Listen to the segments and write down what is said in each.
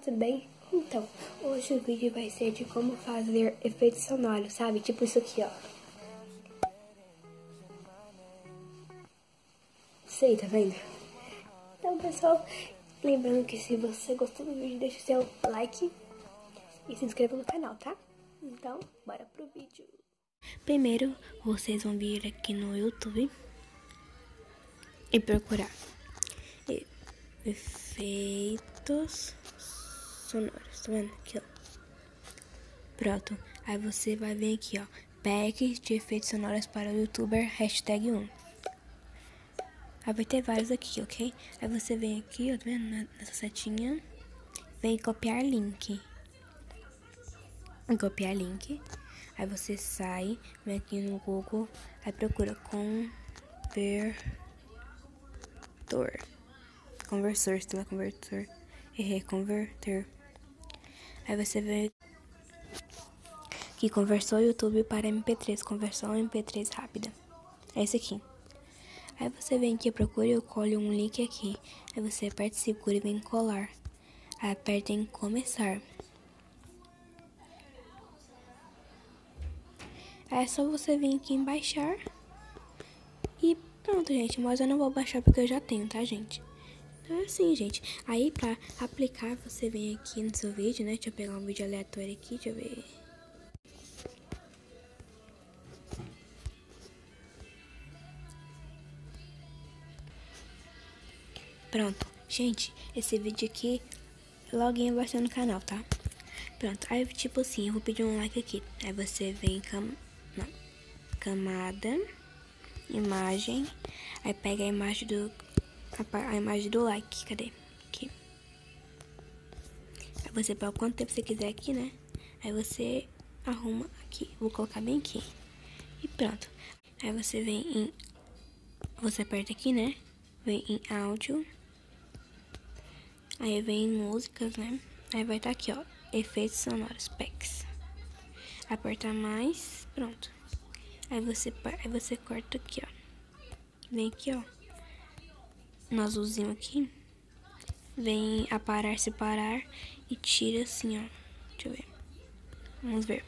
tudo bem? Então, hoje o vídeo vai ser de como fazer efeitos sonoros, sabe? Tipo isso aqui, ó. Isso aí, tá vendo? Então, pessoal, lembrando que se você gostou do vídeo, deixa o seu like e se inscreva no canal, tá? Então, bora pro vídeo. Primeiro, vocês vão vir aqui no YouTube e procurar efeitos sonoros, tá vendo? Aqui, ó. Pronto. Aí você vai vir aqui, ó. Packs de efeitos sonoros para o YouTuber, #1. Aí vai ter vários aqui, ok? Aí você vem aqui, ó, tá vendo? Nessa setinha. Vem copiar link. Copiar link. Aí você sai, vem aqui no Google, aí procura conversor, sei lá, convertor. Errei, converter. Aí você vê que conversou YouTube para MP3, conversão MP3 rápida. É esse aqui. Aí você vem aqui, procura e colhe um link aqui. Aí você aperta segura e vem colar. Aí aperta em começar. Aí é só você vir aqui em baixar. E pronto, gente. Mas eu não vou baixar porque eu já tenho, tá, gente? Então é assim, gente. Aí pra aplicar, você vem aqui no seu vídeo, né? Deixa eu pegar um vídeo aleatório aqui, deixa eu ver. Pronto. Gente, esse vídeo aqui, loguinho vai ser no canal, tá? Pronto. Aí, tipo assim, eu vou pedir um like aqui. Aí você vem camada, imagem. Aí pega a imagem do like. Cadê? Aqui. Aí você pega quanto tempo você quiser aqui, né? Aí você arruma aqui. Vou colocar bem aqui. E pronto. Aí você vem em... Você aperta aqui, né? Vem em áudio. Aí vem em músicas, né? Aí vai estar aqui, ó. Efeitos sonoros, packs. Aperta mais. Pronto. Aí você corta aqui, ó. Vem aqui, ó. No azulzinho aqui. Vem aparar, separar. E tira assim, ó. Deixa eu ver. Vamos ver.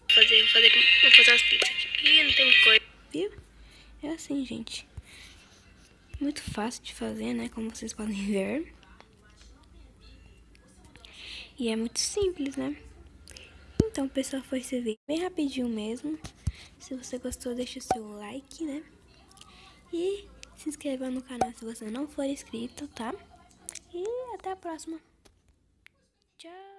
Vou fazer umas pizzas aqui. Ih, não tem coisa. Viu? É assim, gente. Muito fácil de fazer, né? Como vocês podem ver. E é muito simples, né? Então, pessoal, foi esse vídeo bem rapidinho mesmo. Se você gostou, deixa o seu like, né? E se inscreva no canal se você não for inscrito, tá? E até a próxima. Tchau!